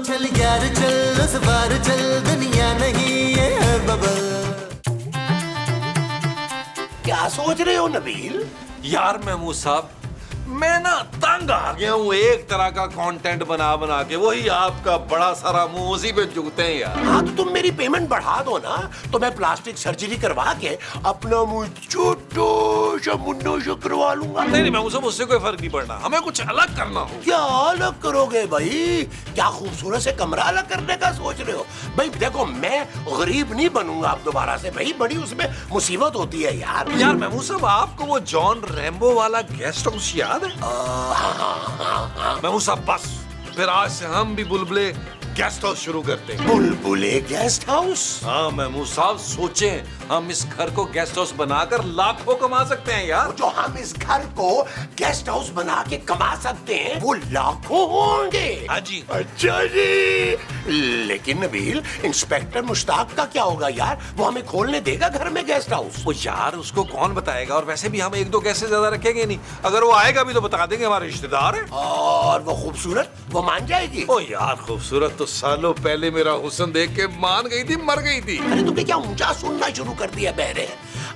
चल यार चल, उस बार चल, दुनिया नहीं ये है बबल। क्या सोच रहे हो नबील? यार महमूद साहब, मैं ना तंग आ गया हूँ एक तरह का कंटेंट बना बना के। वही आपका बड़ा सारा मुंह उसी पे झुकते हैं यार। हाँ तो तुम मेरी पेमेंट बढ़ा दो ना, तो मैं प्लास्टिक सर्जरी करवा के अपना मुंह छोटो सा मुन्नो से करवा लूंगा। नहीं महमूद साहब, उससे कोई फर्क नहीं पड़ना, हमें कुछ अलग करना हो। क्या अलग करोगे भाई? क्या खूबसूरत से कमरा अलग करने का सोच रहे हो? भाई देखो, मैं गरीब नहीं बनूंगा अब दोबारा से भाई, बड़ी उसमें मुसीबत होती है यार। यार महमूद साहब, आपको वो जॉन रैम्बो वाला गेस्ट हाउस याद है? महमूद साहब बस, फिर आज से हम भी बुलबुले गेस्ट हाउस शुरू करते हैं। बुलबुले गेस्ट हाउस? हाँ महमूद साहब, सोचें हम इस घर को गेस्ट हाउस बनाकर लाखों कमा सकते हैं यार। जो हम इस घर को गेस्ट हाउस बना के कमा सकते हैं वो लाखों होंगे। हाँ जी। अच्छा जी। लेकिन नबील, इंस्पेक्टर मुश्ताक का क्या होगा यार? वो हमें खोलने देगा घर में गेस्ट हाउस? वो यार उसको कौन बताएगा, और वैसे भी हम एक दो गेस्ट से ज्यादा रखेंगे नहीं। अगर वो आएगा भी तो बता देंगे हमारे रिश्तेदार है। और वो खूबसूरत, वो मान जाएगी? ओ यार, खूबसूरत तो सालों पहले मेरा हुस्न देख के मान गई थी, मर गई थी। अरे तुमने क्या ऊंचा सुनना शुरू कर दिया बहरे?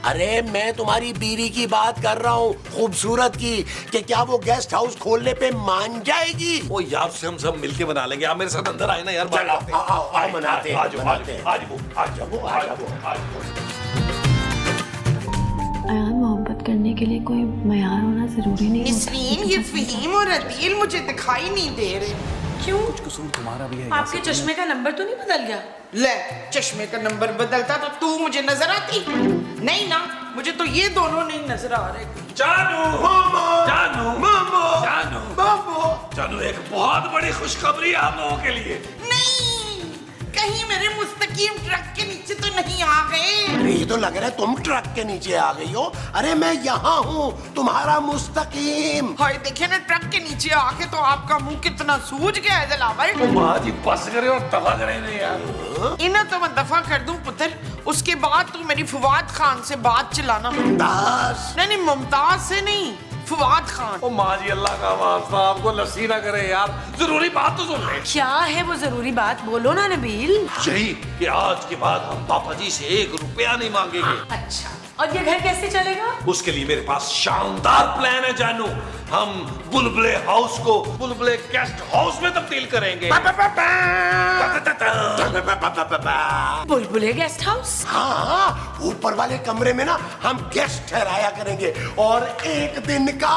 अरे मैं तुम्हारी बीवी की बात कर रहा हूँ, खूबसूरत की, कि क्या वो गेस्ट हाउस खोलने पे मान जाएगी? ओ यार, उससे हम सब मिलके बना लेंगे। आप मेरे साथ अंदर आए ना यार, बात चलो, करते हैं। आओ मनाते हैं, मनाते हैं। अयान, मोहब्बत करने के लिए कोई मयार होना जरूरी नहीं होता। नसरीन, ये फहीम और अदील मुझे दिखाई नहीं दे रहे। क्यों? कुछ कसूर तुम्हारा भी है। आपके चश्मे का नंबर तो नहीं बदल गया? ले, चश्मे का नंबर बदलता तो तू मुझे नजर आती? नहीं ना, मुझे तो ये दोनों नहीं नजर आ रहे। जानू, मामा, जानू, मामा, जानू, मामा। जानू, एक बहुत बड़ी खुशखबरी है आप लोगों के लिए। नहीं, कहीं मेरे मुस्तकीम ट्रक के नीचे तो नहीं आ गए? अरे ये तो लग रहा है तुम ट्रक के नीचे आ गई हो। अरे मैं यहाँ हूँ, तुम्हारा मुस्तकीम। हाय, देखिए ना, ट्रक के नीचे आके तो आपका मुंह कितना सूज गया है दिलावर। माँ जी बस करे और दफा करे नहीं यार। इन्हें तो मैं दफा कर दूं पुत्र, उसके बाद तू मेरी फवाद खान से बात चलाना। मुमताज? नहीं, मुमताज से नहीं, फवाद खान। ओ माँ जी, अल्लाह का वास्ता आपको लस्सी ना करे यार, जरूरी बात तो सुन ले। क्या है वो जरूरी बात, बोलो ना नबील। यही कि आज के बाद हम पापा जी से 1 रुपया नहीं मांगेंगे। अच्छा, और ये घर कैसे चलेगा? उसके लिए मेरे पास शानदार प्लान है जानू। हम बुलबुले हाउस को बुलबुले गेस्ट हाउस में तब्दील करेंगे। बुलबुले गेस्ट हाउस? हाँ, ऊपर वाले कमरे में ना हम गेस्ट ठहराया करेंगे और एक दिन का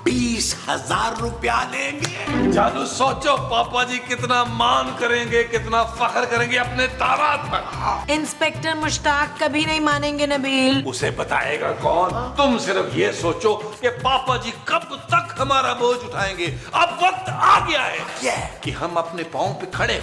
20,000 रुपया लेंगे। जानू, सोचो पापा जी कितना मान करेंगे, कितना फख्र करेंगे अपने दामाद पर। इंस्पेक्टर मुश्ताक कभी नहीं मानेंगे नबील। उसे बताएगा कौन? तुम सिर्फ ये सोचो कि पापा जी कब तक हमारा बोझ उठाएंगे। अब वक्त आ गया है कि हम अपने पाँव पे खड़े।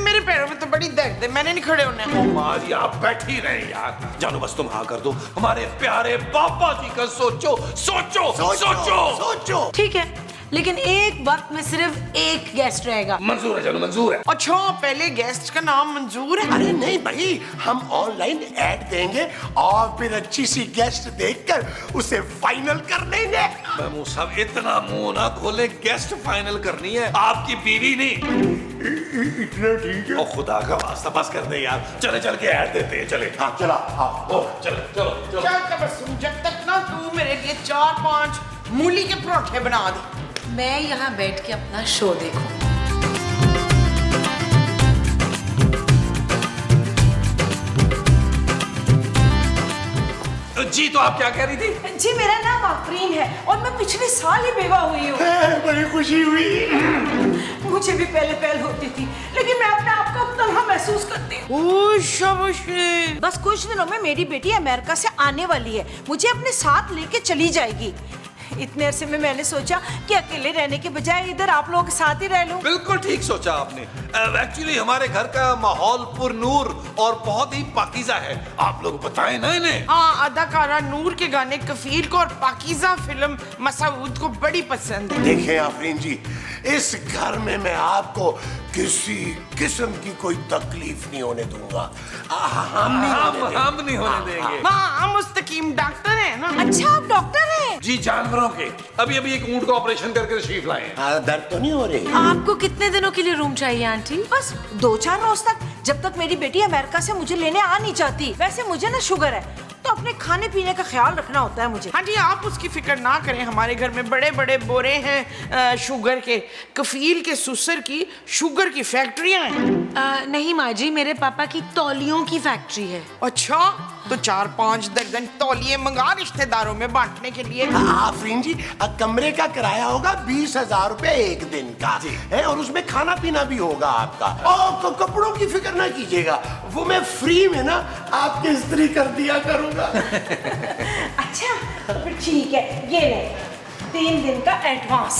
मेरे पैरों में तो बड़ी दर्द है, मैंने नहीं खड़े होना। ओ माँ जी, आप बैठी रहे यार। जानू, बस तुम हाँ कर दो, हमारे प्यारे पापा जी का सोचो, सोचो, सोचो, सोचो। ठीक है, लेकिन एक वक्त में सिर्फ एक गेस्ट रहेगा। मंजूर है जानू, मंजूर है। अच्छा, पहले गेस्ट का नाम मंजूर है? अरे नहीं भाई, हम ऑनलाइन ऐड देंगे और फिर अच्छी सी गेस्ट देखकर उसे फाइनल कर लेंगे। महमूद साहब, इतना मुंह ना खोले, गेस्ट फाइनल करनी है, आपकी बीवी नहीं। इतना ठीक है। ओ खुदा का वास्ता बस कर दे यार, चले चल के ऐड देते हैं, चले। हाँ चला, हाँ। ओ चलो चलो चलो। चल तबस्सुम, जब तक ना तू मेरे लिए 4-5 मूली के परोठे बना दे। मैं यहाँ बैठ के अपना शो देखूं। जी, तो आप क्या कह रही थी? जी, मेरा नाम आफरीन है और मैं पिछले साल ही बेवा हुई हूँ। बड़ी खुशी हुई। मुझे भी पहले पहल होती थी, लेकिन मैं अपने आप को तन्हा महसूस करती हूँ। बस कुछ दिनों में मेरी बेटी अमेरिका से आने वाली है, मुझे अपने साथ लेके चली जाएगी। इतने अरसे में मैंने सोचा कि अकेले रहने के बजाय इधर आप लोगों के साथ ही रह लूं। बिल्कुल ठीक सोचा आपने। एक्चुअली हमारे घर का माहौल पुरनूर और बहुत ही पाकीज़ा है। आप लोग बताएं ना इन्हें। हाँ, अदाकारा नूर के गाने कफील को और पाकीज़ा फिल्म मसूद को बड़ी पसंद है। देखें आफरीन जी, इस घर में मैं आपको किसी किस्म की कोई तकलीफ नहीं होने दूंगा। हम नहीं होने देंगे। हाँ मुस्तकीम डॉक्टर है ना। अच्छा आप डॉक्टर हैं? जी जानवरों के। अभी एक ऊंट का ऑपरेशन करके तशरीफ लाए हैं। दर्द तो नहीं हो रही? आपको कितने दिनों के लिए रूम चाहिए आंटी? बस 2-4 रोज तक, जब तक मेरी बेटी अमेरिका से मुझे लेने आ नहीं चाहती। वैसे मुझे ना शुगर है तो अपने खाने पीने का ख्याल रखना होता है मुझे। हाँ जी आप उसकी फिक्र ना करें, हमारे घर में बड़े बड़े बोरे हैं शुगर के। कफील के सुसर की शुगर की फैक्ट्रियां हैं। नहीं माँ जी, मेरे पापा की तौलियों की फैक्ट्री है। अच्छा तो 4-5 दर्जन तौलिए मंगा रिश्तेदारों में बांटने के लिए। आफरीन जी, कमरे का किराया होगा 20,000 रुपए एक दिन का है, और उसमें खाना पीना भी होगा आपका। और कपड़ों की फिक्र ना कीजिएगा, वो मैं फ्री में ना आपकी इस्त्री कर दिया करूंगा। अच्छा तो फिर ठीक है, ये ले 3 दिन का एडवांस।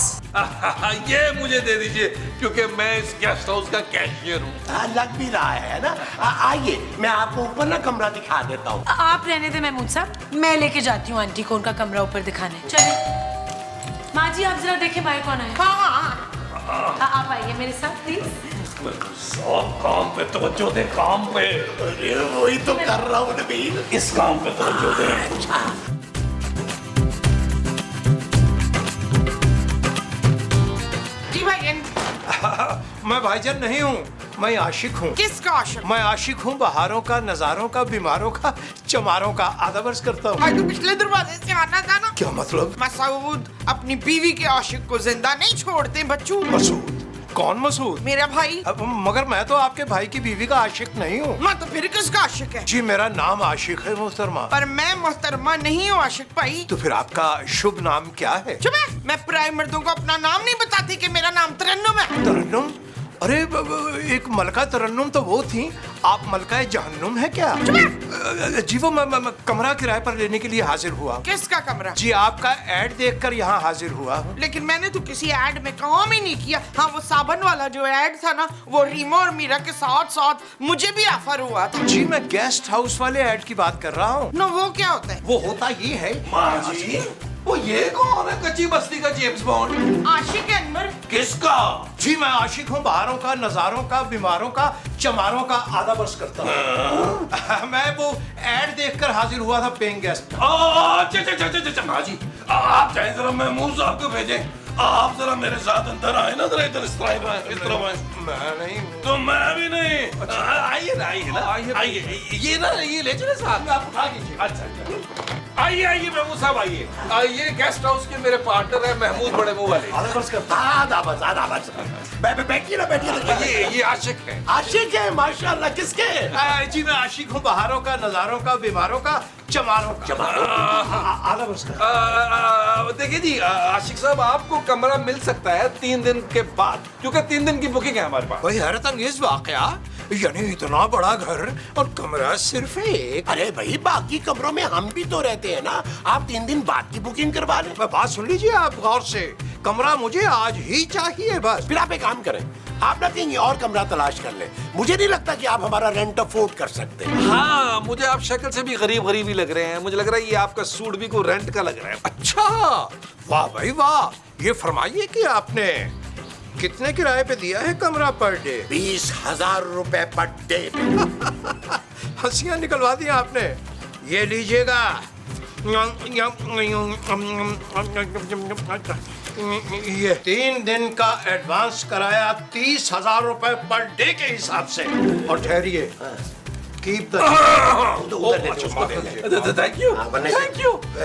ये मुझे दे दीजिए क्योंकि मैं इस गेस्ट हाउस का कैशियर हूँ। लग भी रहा है ना। आइए मैं आपको ऊपर ना कमरा दिखा देता हूँ। आप रहने दे महमूद साहब, मैं लेके जाती हूँ आंटी को उनका कमरा ऊपर दिखाने। चलिए माँ जी, आप जरा देखें बाहर कौन है। हाँ आप आइए मेरे साथ प्लीज। सब काम पे तवज्जो दे, काम पे। अरे वही तो कर रहा हूँ नबील। इस काम पे तवज्जो दे। जी भाई मैं भाईजान नहीं हूँ, मैं आशिक हूँ। किसका आशिक? मैं आशिक हूँ बहारों का, नजारों का, बीमारों का, चमारों का। आधा वर्ष करता हूँ। भाई तो पिछले दरवाजे से आना था ना। क्या मतलब? मसूद अपनी बीवी के आशिक को जिंदा नहीं छोड़ते बच्चू। मसूद? कौन मसूद? मेरा भाई। अब मगर मैं तो आपके भाई की बीवी का आशिक नहीं हूँ। मैं तो फिर किसका आशिक है? जी मेरा नाम आशिक है मोहतरमा। पर मैं मोहतरमा नहीं हूँ आशिक भाई। तो फिर आपका शुभ नाम क्या है? चुप है, मैं पराए मर्दों को अपना नाम नहीं बताती कि मेरा नाम तरन्नुम है। तरन्नुम? अरे एक मलका तरन्नुम तो वो थी, आप मलका जहन्नुम है क्या? जी वो मैं कमरा किराए पर लेने के लिए हाजिर हुआ। किसका कमरा? जी आपका ऐड देखकर यहाँ हाजिर हुआ हूँ। लेकिन मैंने तो किसी ऐड में काम ही नहीं किया। हाँ वो साबन वाला जो ऐड था ना, वो रीमा और मीरा के साथ साथ मुझे भी ऑफर हुआ था। जी मैं गेस्ट हाउस वाले ऐड की बात कर रहा हूँ। ना वो क्या होता है? वो होता ये है। माँ जी, वो ये कौन है कच्ची बस्ती का जेम्स बॉन्ड? आशिक अनवर। किसका? जी मैं आशिक हूँ बहारों का, नजारों का, बीमारों का, चमारों का। आधा वर्ष करता हूँ। मैं वो ऐड देखकर हाजिर हुआ था पेइंग गेस्ट। माँ जी आप चाहे जरा महमूद साहब को भेजें। आप जरा मेरे साथ अंदर आए ना, जरा इधर इस तरफ आए। मैं नहीं। तो मैं भी नहीं। आइए ना, आइए ना, आइए। ये ना, ये ले चले साथ में, आप उठा लीजिए। अच्छा आइए आइए महमूद साहब आइए। ये गेस्ट हाउस के मेरे पार्टनर है महमूद बड़े मुंह वाले। आधा बस। बैठिए ना, बैठिए। ये आशिक है। आशिक है माशाल्लाह। किसके? जी मैं आशिक हूँ बहारों का, नजारों का, बीमारों का, चमारों का। आधा वर्ष का। देखिए जी आशिक साहब, आपको कमरा मिल सकता है 3 दिन के बाद, क्योंकि 3 दिन की बुकिंग है हमारे पास। भाई हैरत अंगेज वाकया, यानी इतना बड़ा घर और कमरा सिर्फ एक। अरे भाई बाकी कमरों में हम भी तो रहते हैं ना, आप 3 दिन बाद की बुकिंग करवा लें। बात सुन लीजिए आप गौर से, कमरा मुझे आज ही चाहिए बस। फिर आप एक काम करें, आप ना कहीं और कमरा तलाश कर लें। मुझे नहीं लगता कि आप हमारा रेंट अफोर्ड कर सकते हैं। हाँ मुझे आप शक्ल से भी गरीब ही लग रहे हैं। मुझे लग रहा है ये आपका सूट भी कोई रेंट का लग रहा है। अच्छा वाह भाई वाह। ये फरमाइए कि आपने कितने किराए पे दिया है कमरा पर डे? 20,000 रुपए पर डे। हंसियां निकलवा दी आपने। ये लीजिएगा। ये 3 दिन का एडवांस कराया 30,000 रुपए पर डे के हिसाब से। और ठहरिए, keep the. Thank you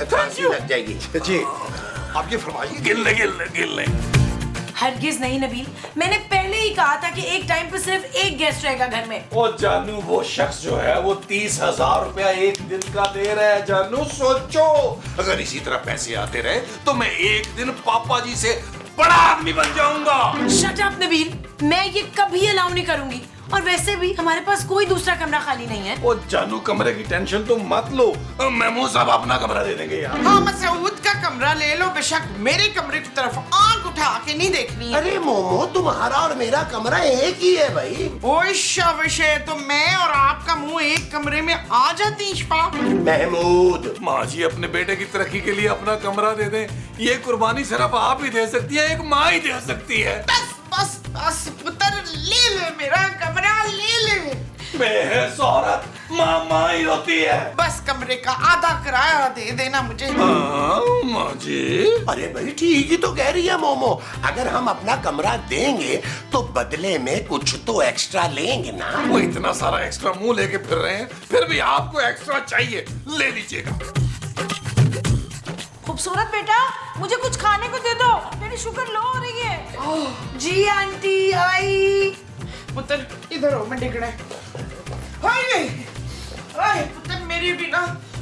thank you लग जाएगी। जी आप ये फरमाइए। गिल ले। हरगिज नहीं नबील, मैंने पहले ही कहा था कि एक टाइम पर सिर्फ एक गेस्ट रहेगा घर में। ओ जानू, वो शख्स जो है वो 30,000 रुपया एक दिन का दे रहा है। जानू सोचो, अगर इसी तरह पैसे आते रहे तो मैं एक दिन पापा जी से बड़ा आदमी बन जाऊंगा। शट अप नबील, मैं ये कभी अलाउ नहीं करूंगी। और वैसे भी हमारे पास कोई दूसरा कमरा खाली नहीं है। वो जानू कमरे की टेंशन तो मत लो, महमूद साहब अपना कमरा दे देंगे यार। हाँ, मसूद का कमरा ले लो, बेशक मेरे कमरे की तरफ आंख उठा के नहीं देखनी है। अरे मोमो, तुम्हारा और मेरा कमरा एक ही है भाई। ओए शाबाश, तो मैं और आपका मुंह एक कमरे में आ जाती इश्फाक। महमूद, माँ जी अपने बेटे की तरक्की के लिए अपना कमरा दे दें, ये कुर्बानी सिर्फ आप ही दे सकती है, एक माँ ही दे सकती है। बस बस बस पुत्र, ले ले मेरा कमरा, ले ले। बेहस औरत माँ ही होती है। बस कमरे का आधा किराया दे देना मुझे। माँ जी, अरे भाई ठीक ही तो कह रही है मोमो, अगर हम अपना कमरा देंगे तो बदले में कुछ तो एक्स्ट्रा लेंगे ना। वो इतना सारा एक्स्ट्रा मुंह लेके फिर रहे हैं, फिर भी आपको एक्स्ट्रा चाहिए, ले लीजिएगा। खूबसूरत बेटा, मुझे कुछ खाने को दे दो, मेरी शुगर लो हो रही है। जी आंटी आई। पुत्र इधर हो, मैं डिगड़ा। हाय हाय पुत्र, मेरी भी ना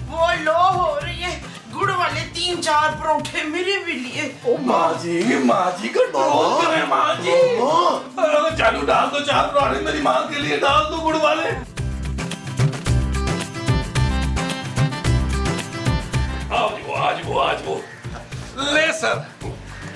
वो लो हो रही है, गुड़ वाले 3-4 परोठे मेरे भी लिए। ओ माँ जी कंट्रोल करें माँ जी। अरे चालू डाल दो 4 पराठे मेरी माँ के लिए, डाल दो गुड़ वाले। आज वो ले सर,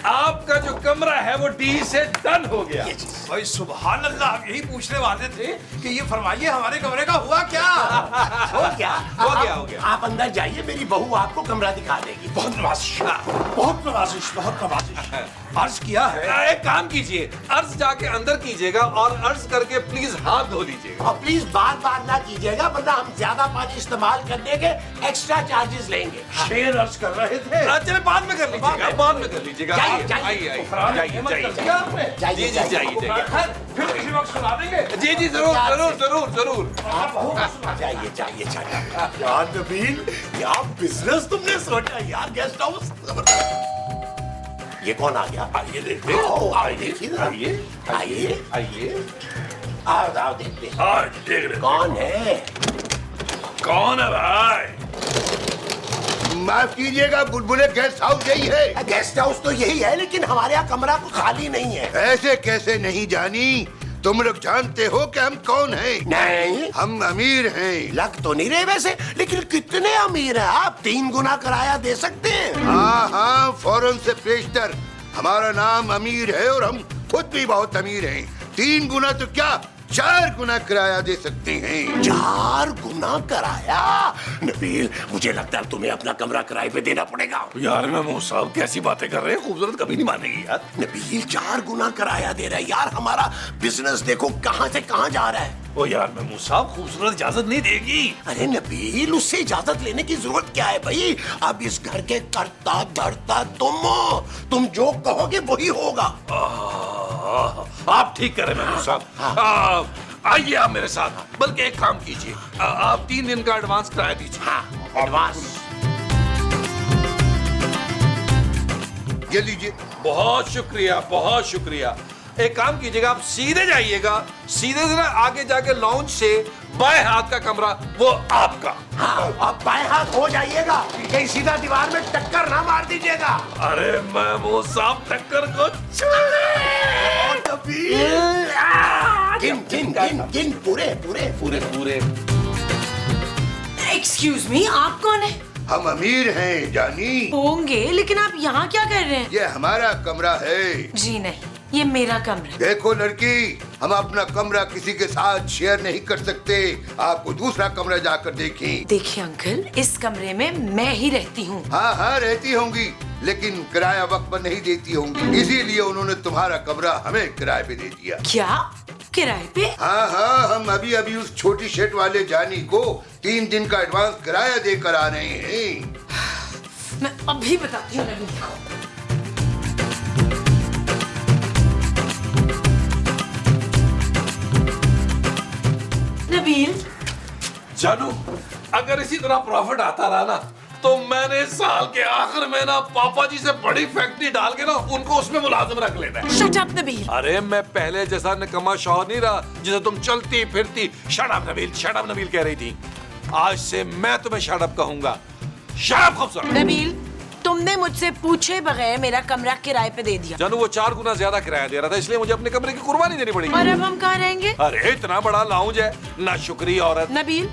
आपका जो कमरा है वो डी से डन हो गया। भाई सुभान अल्लाह, हम यही पूछने वाले थे कि ये फरमाइए हमारे कमरे का हुआ क्या? हो गया, हो गया। आप अंदर जाइए, मेरी बहू आपको कमरा दिखा देगी। बहुत नवाजिश, बहुत नवाजिश, बहुत नवाजिश। अर्ज किया है। एक काम कीजिए, अर्ज जाके अंदर कीजिएगा और अर्ज करके प्लीज हाथ धो लीजिएगा। और प्लीज बार बार ना कीजिएगा, वरना हम ज्यादा पानी इस्तेमाल करने के एक्स्ट्रा चार्जेस लेंगे। शेर अर्ज कर रहे थे। चलिए बाद में कर लीजिएगा, बाद में कर लीजिएगा। जाइए, आइए, जाइए। आइए, आइए, फरहान जाइए, हिम्मत जाइए, कर दिया आपने? जाइए, जी, जाइए। फिर किसी वक्त सुना देंगे। जी जरूर। जाइए। यार नबील, क्या बिजनेस तुमने सोचा यार, गेस्ट हाउस। ये कौन आ गया? आइए देखते देखिए ना। आइए, आओ देखते हैं। देख रहे कौन है? कौन है भाई? माफ कीजिएगा, बुलबुले गेस्ट हाउस यही है। गेस्ट हाउस तो यही है, लेकिन हमारे यहाँ कमरा को खाली नहीं है। ऐसे कैसे नहीं जानी? तुम लोग जानते हो कि हम कौन हैं? नहीं, हम अमीर हैं। लग तो नहीं रहे वैसे, लेकिन कितने अमीर हैं आप? 3 गुना किराया दे सकते हैं। हाँ, फौरन से पेशतर। हमारा नाम अमीर है और हम खुद भी बहुत अमीर हैं। 3 गुना तो क्या, 4 गुना किराया दे सकते हैं। 4 गुना किराया? नबील, मुझे लगता है तुम्हें अपना कमरा किराए पे देना पड़ेगा। यार महमूद साहब कैसी बातें कर रहे हैं, खूबसूरत कभी नहीं मानेगी यार। नबील 4 गुना किराया दे रहा है यार, हमारा बिजनेस देखो कहां से कहां जा रहा है। ओ यार महमूद साहब, खूबसूरत इजाजत नहीं देगी। अरे नबील, उससे इजाजत लेने की जरूरत क्या है भाई? अब इस घर के करता धरता तुम हो, तुम जो कहोगे वही होगा। आप ठीक करें महमूद साहब। आइए आप मेरे साथ, बल्कि एक काम कीजिए, आप 3 दिन का एडवांस किराया दीजिए। हाँ, एडवांस। ये लीजिए। बहुत शुक्रिया। एक काम कीजिएगा, आप सीधे जाइएगा, सीधे से ना आगे जाके लॉन्च से बाएं हाथ का कमरा वो आपका। हाँ, अब बाएं हाथ हो जाइएगा, कहीं सीधा दीवार में टक्कर ना मार दीजिएगा। अरे महमूद साहब, टक्कर को गिन पूरे। एक्सक्यूज मी, आप कौन है? हम अमीर हैं जानी। होंगे, लेकिन आप यहाँ क्या कर रहे हैं? ये हमारा कमरा है। जी नहीं, ये मेरा कमरा है। देखो लड़की, हम अपना कमरा किसी के साथ शेयर नहीं कर सकते। आपको दूसरा कमरा जाकर देखें। देखिए अंकल, इस कमरे में मैं ही रहती हूँ। हाँ, रहती होंगी, लेकिन किराया वक्त पर नहीं देती होंगी, इसीलिए उन्होंने तुम्हारा कमरा हमें किराए पे दे दिया। क्या? किराए पे? हाँ, हम अभी उस छोटी शेड वाले जानी को 3 दिन का एडवांस किराया देकर आ रहे हैं। मैं अभी बताती हूँ नबील को। नबील, जानू, अगर इसी तरह प्रॉफिट आता रहा ना, तो मैंने साल के आखिर में ना पापा जी से बड़ी फैक्ट्री डाल के ना उनको उसमें मुलाजिम रख लेना है। Shut up Nabeel. अरे मैं पहले जैसा निकम्मा शौहर नहीं रहा जिसे तुम चलती फिरती शट अप नबील कह रही थी। आज से मैं तुम्हें शट अप कहूंगा। शट अप खूबसूरत। नबील, तुम तुमने मुझसे पूछे बगैर मेरा कमरा किराए पे दे दिया। जानू वो 4 गुना ज्यादा किराया दे रहा था, इसलिए मुझे अपने कमरे की कुर्बानी देनी पड़ेगी। और अब हम कहाँ रहेंगे? अरे इतना बड़ा लाउंज है, ना शुक्रिया औरत। नबील,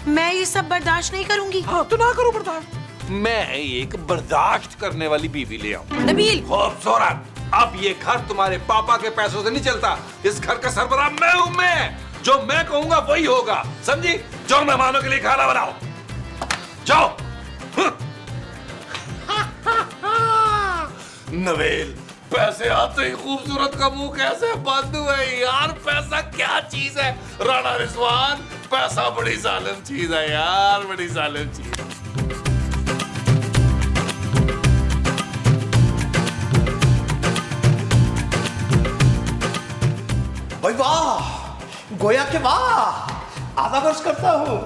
मैं ये सब बर्दाश्त नहीं करूंगी। हाँ तो ना करो बर्दाश्त। मैं एक बर्दाश्त करने वाली बीवी ले आऊं। नबील, खूबसूरत, अब ये घर तुम्हारे पापा के पैसों से नहीं चलता। इस घर का सरबराह मैं हूं। मैं जो मैं कहूंगा वही होगा, समझी? जाओ मेहमानों के लिए खाना बनाओ, जाओ। नवेल, पैसे आते ही खूबसूरत का मुंह कैसे बंद हुआ यार? पैसा क्या चीज है राणा रिजवान? पैसा बड़ी जालिम चीज है यार, बड़ी जालिम चीज है। भाई वाह, गोया के वाह, आधा वर्ष करता हूँ।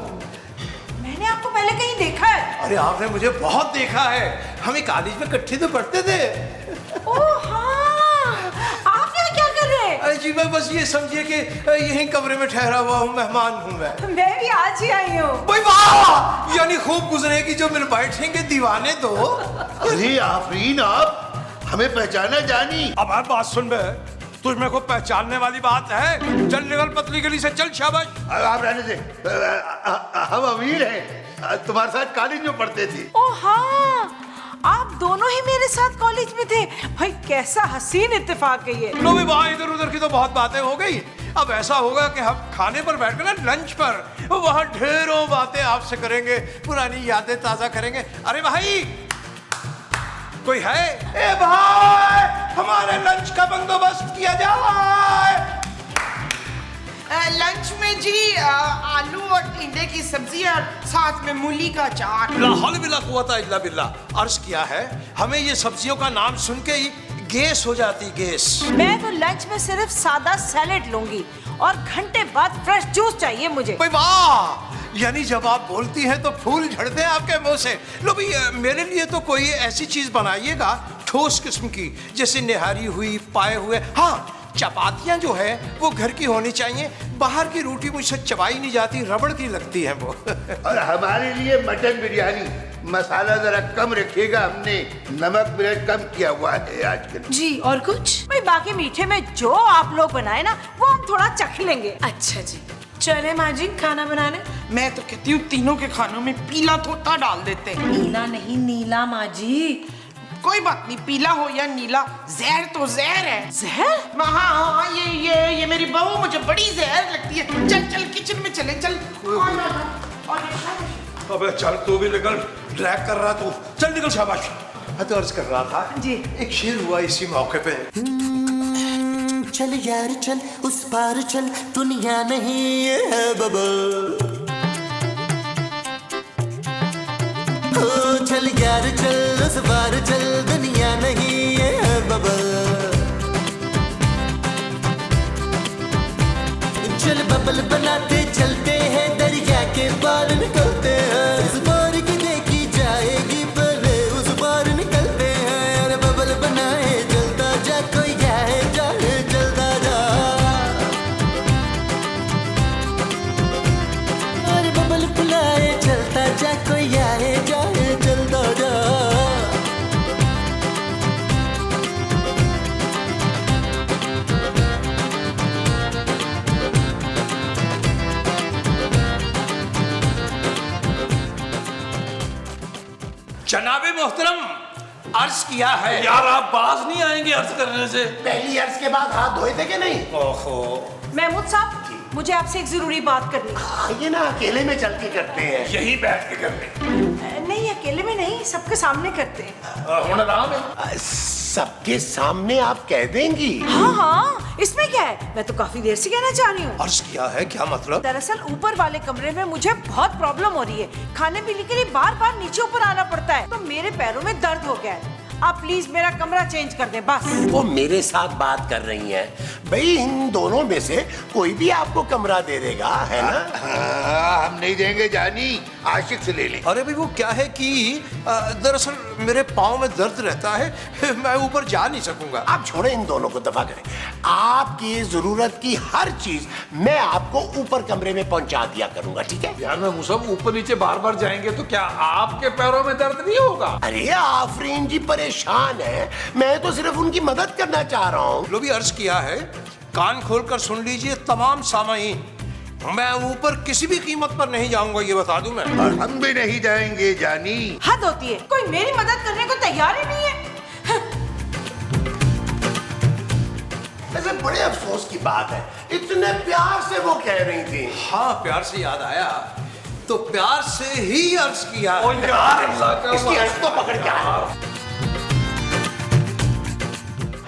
मैंने आपको पहले कहीं देखा है। अरे आपने मुझे बहुत देखा है, हम एक कॉलेज में इकट्ठे तो पढ़ते थे। ओह हाँ, आप यहाँ क्या कर रहे हैं? अरे जी मैं बस ये समझिए कि यहीं कमरे में ठहरा हुआ हूँ, मेहमान हूँ मैं भी आज ही आई हूँ। भाई वाह, यानी खूब गुजरेगी जो मिल बैठेंगे दीवाने तो। अरे आफरीन, आप हमें पहचाना जानी? अब आप बात सुन बे, तुझमें को पहचानने वाली बात है? चल निकल पतली गली से, चल शाबाश। आप रहने दे, हम अमीर हैं, तुम्हारे साथ कॉलेज में पढ़ते थे। ओ हाँ, आप दोनों ही मेरे साथ कॉलेज में थे। भाई कैसा हसीन इत्तेफाक है ये। लो भी वहाँ इधर उधर की तो बहुत बातें हो गई। अब ऐसा होगा कि हम खाने पर बैठ कर ना लंच पर वहाँ ढेरों बातें आपसे करेंगे, पुरानी यादें ताजा करेंगे। अरे भाई कोई है? ए भाई, हमारे लंच का बंदोबस्त किया जाए। लंच में जी आलू और टिंडे की सब्जी और साथ में मूली का अचार। ला हौल बिला कुव्वता इल्ला बिल्लाह। अर्ज किया है, हमें ये सब्जियों का नाम सुन के ही गैस हो जाती, गैस। मैं तो लंच में सिर्फ सादा सैलेड लूंगी और घंटे बाद फ्रेश जूस चाहिए मुझे। भाई वाह, यानी जब आप बोलती हैं तो फूल झड़ते हैं आपके मुंह से। लो भाई, मेरे लिए तो कोई ऐसी चीज बनाइएगा ठोस किस्म की, जैसे निहारी हुई, पाए हुए। हाँ, चपातियां जो है वो घर की होनी चाहिए। बाहर की रोटी मुझसे चबाई नहीं जाती, रबड़ की लगती है वो। और हमारे लिए मटन बिरयानी, मसाला जरा कम रखिएगा, हमने नमक मिर्च कम किया हुआ है आजकल। जी और कुछ? भाई बाकी मीठे में जो आप लोग बनाए ना वो हम थोड़ा चख लेंगे। अच्छा जी, चले माँ जी खाना बनाने। मैं तो कहती हूँ तीनों के खानों में पीला तोता डाल देते हैं। नीला नहीं, नीला माँ जी। कोई बात नहीं, पीला हो या नीला, जहर तो जहर है। जहर? हाँ हाँ, ये मेरी बहू मुझे बड़ी जहर लगती है। चल चल किचन में चले, चल। अबे चल, तू भी निकल, ड्रैग कर रहा तू, चल निकल शाबाश। मैं तो अर्ज कर रहा था जी, एक शेर हुआ इसी मौके पे। चल यार चल, उस पार चल, दुनिया नहीं है बबल। ओ चल यार चल, उस पार चल, दुनिया नहीं है बबल। चल बबल बनाते चलते हैं, दरिया के पार निकलते हैं। उस पार की देखी जाएगी पहले, उस पार निकलते हैं। अरे बबल बनाए चलता जा, कोई जाए जाए चलता जा। अरे बबल बुलाए चलता जा, कोई आए जाए चलता जा। जनाबे मोहतरम, अर्ज किया है। यार आप बाज नहीं आएंगे अर्ज करने से? पहली अर्ज के बाद हाथ धोए थे कि नहीं? ओहो, महमूद साहब, मुझे आपसे एक जरूरी बात करनी है। आइए ना, अकेले में चल के करते हैं। यही बैठ के करने। नहीं, अकेले में नहीं, सबके सामने करते हैं। होना आराम है। सबके सामने आप कह देंगी? हाँ हाँ, इसमें क्या है, मैं तो काफी देर से कहना चाह रही हूँ। अर्ज किया है, क्या मतलब? दरअसल ऊपर वाले कमरे में मुझे बहुत प्रॉब्लम हो रही है। खाने पीने के लिए बार बार नीचे ऊपर आना पड़ता है, तो मेरे पैरों में दर्द हो गया है। आप प्लीज मेरा कमरा चेंज कर दें बस। वो मेरे साथ बात कर रही हैं। भाई इन दोनों में से कोई भी आपको कमरा दे देगा, है ना? हाँ, हम नहीं देंगे जानी, आशिक से ले लें। अरे भाई वो क्या है कि दरअसल मेरे पाँव में दर्द रहता है, मैं ऊपर जा नहीं सकूंगा। आप छोड़े इन दोनों को, दफा करें। आपकी जरूरत की हर चीज मैं आपको ऊपर कमरे में पहुंचा दिया करूंगा, ठीक है? यार मैं सब ऊपर नीचे बार बार जाएंगे तो क्या आपके पैरों में दर्द नहीं होगा? अरे आफरीन जी परेशान है, मैं तो सिर्फ उनकी मदद करना चाह रहा हूँ। लो भी अर्ज किया है, कान खोलकर सुन लीजिए तमाम सामाईन, मैं ऊपर किसी भी कीमत पर नहीं जाऊंगा, ये बता दूं मैं। और हम भी नहीं जाएंगे जानी। हद होती है, कोई मेरी मदद करने को तैयार ही नहीं है। वैसे बड़े अफसोस की बात है, इतने प्यार से वो कह रही थी। हाँ, प्यार से याद आया तो प्यार से ही अर्ज किया। ओ यार अल्लाह का इसकी हंस तो पकड़ के आया।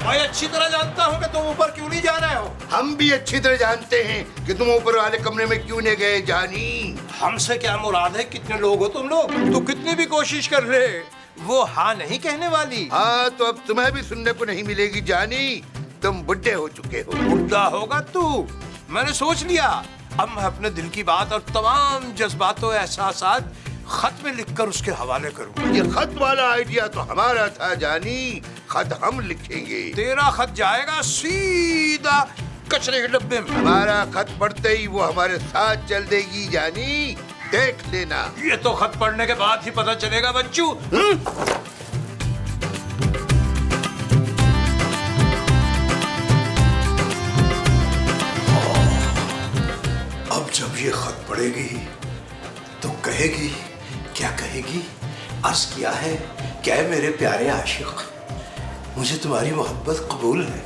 मैं अच्छी तरह जानता हूँ कि तुम ऊपर क्यों नहीं जा रहे हो। हम भी अच्छी तरह जानते हैं कि तुम ऊपर वाले कमरे में क्यों नहीं गए जानी। हमसे क्या मुराद है, कितने लोग हो तुम लोग, तो कितनी भी कोशिश कर ले वो हाँ नहीं कहने वाली। हाँ, तो अब तुम्हें भी सुनने को नहीं मिलेगी जानी, तुम बुढ़े हो चुके हो। बुढ़ा होगा तू, मैंने सोच लिया। अब मैं अपने दिल की बात और तमाम जज्बातों एहसासात खत में लिखकर उसके हवाले करूँ। ये खत वाला आइडिया तो हमारा था जानी, खत हम लिखेंगे। तेरा खत जाएगा सीधा कचरे के डब्बे में। हमारा खत पढ़ते ही वो हमारे साथ चल देगी जानी, देख लेना। ये तो खत पढ़ने के बाद ही पता चलेगा बच्चू। अब जब ये खत पढ़ेगी तो कहेगी, क्या कहेगी? अर्ज किया है, क्या है मेरे प्यारे आशिक, मुझे तुम्हारी मोहब्बत कबूल है,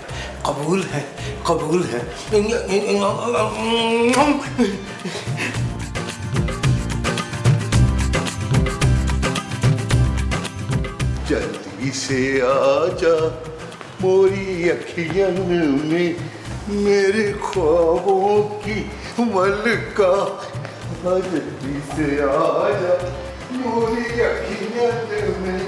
कबूल है, कबूल है। जल्दी से आजा मोरी अखियन में, मेरे ख्वाबों की मलका। जल्दी से आजा मोरी अखियन में।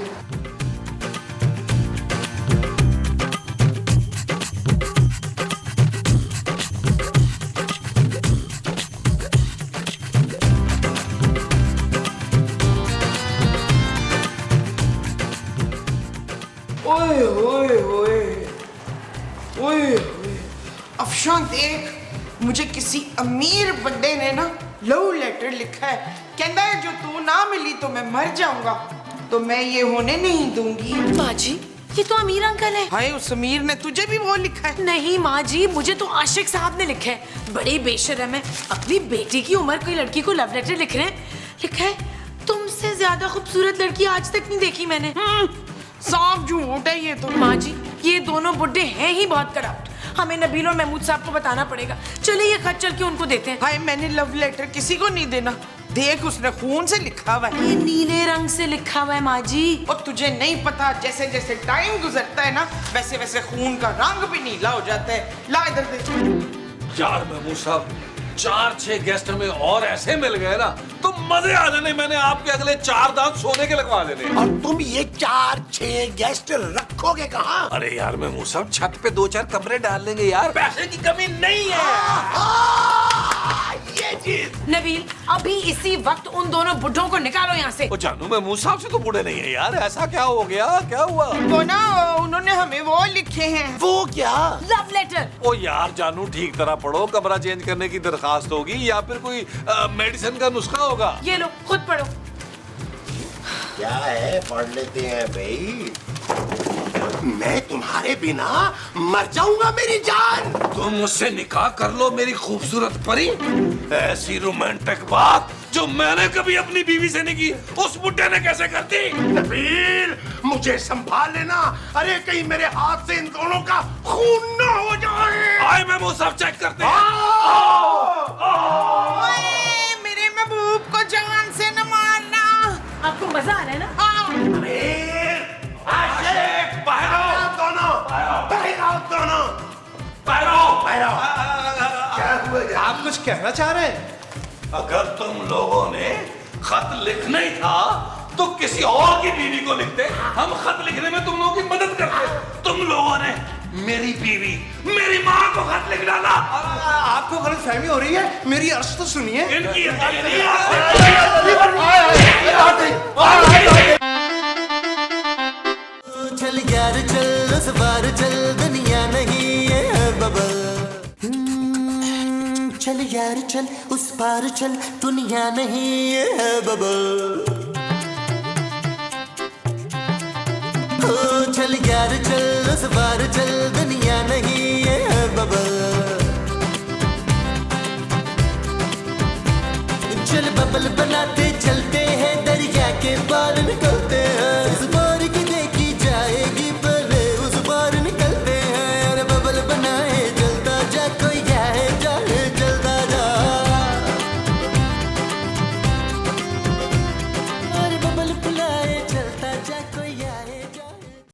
ओए ओए ओए ओए, अफशां देख, मुझे किसी अमीर बंदे ने ना लव लेटर लिखा है। कहता है जो तू ना मिली तो मैं मर जाऊंगा, तो मैं ये होने नहीं दूंगी। माँ जी, ये तो अमीर अंकल है। हाय, उस अमीर ने तुझे भी वो लिखा है? नहीं माँ जी, मुझे तो आशिक साहब ने लिखा है। बड़े बेशर्म है, अपनी बेटी की उम्र कोई लड़की को लव लेटर लिख रहे हैं। लिखा है, तुमसे ज्यादा खूबसूरत लड़की आज तक नहीं देखी मैंने। साफ झूठ है ये तो। माँ जी, ये दोनों बुड्ढे हैं ही बहुत करप्ट। हमें नबील और महमूद साहब को बताना पड़ेगा। चलिए ये खत चल के उनको देते हैं। हाय, मैंने लव लेटर किसी को नहीं देना। देख, उसने खून से लिखा हुआ है। ये नीले रंग से लिखा हुआ है माँ जी। और तुझे नहीं पता, जैसे जैसे टाइम गुजरता है ना, वैसे वैसे खून का रंग भी नीला हो जाता है। ला इधर दे। यार महमूद साहब, 4-6 गेस्ट हमें और ऐसे मिल गए ना तो मजे आ जाने। मैंने आपके अगले 4 दांत सोने के लगवा लेने। और तुम ये 4-6 गेस्ट रखोगे कहाँ? अरे यार महमूद साहब, छत पे 2-4 कमरे डाल लेंगे यार, पैसे की कमी नहीं है। ये चीज। नबील, अभी इसी वक्त उन दोनों बुड्ढों को निकालो यहाँ से। वो जानू महमूद साहब से तो बूढ़े नहीं है यार, ऐसा क्या हो गया, क्या हुआ? वो ना, उन्होंने हमें वो लिखे हैं। वो क्या? Love letter. ओ यार जानू, ठीक तरह पढ़ो, कमरा चेंज करने की दरखास्त होगी या फिर कोई मेडिसिन का नुस्खा होगा। ये लो, खुद पढ़ो। क्या है, पढ़ लेते हैं भाई। मैं तुम्हारे बिना मर जाऊंगा मेरी जान। तुम मुझसे निकाह कर लो मेरी खूबसूरत परी। ऐसी रोमांटिक बात जो मैंने कभी अपनी बीवी से नहीं की, उस बुड्ढे ने कैसे कर दी? नबील, मुझे संभाल लेना। अरे कहीं मेरे हाथ से इन दोनों का खून न हो जाए। आए मैं वो सब चेक करते हैं। ओए, मेरे महबूब को जान से न मारना। आपको मजा आ रहा है ना? आप कुछ कहना चाह रहे हैं? अगर तुम लोगों ने खत लिखना ही था तो किसी और की बीवी को लिखते, हम खत लिखने में तुम लोगों की मदद करते। तुम लोगों ने मेरी बीवी, मेरी माँ को खत लिख डाला। आपको गलतफहमी हो रही है, मेरी अर्ज तो सुनिए। इनकी चल यार चल उस बार चल दुनिया नहीं है बबल। चल यार चल उस पार चल दुनिया नहीं है बबल। चल यार चल उस बार चल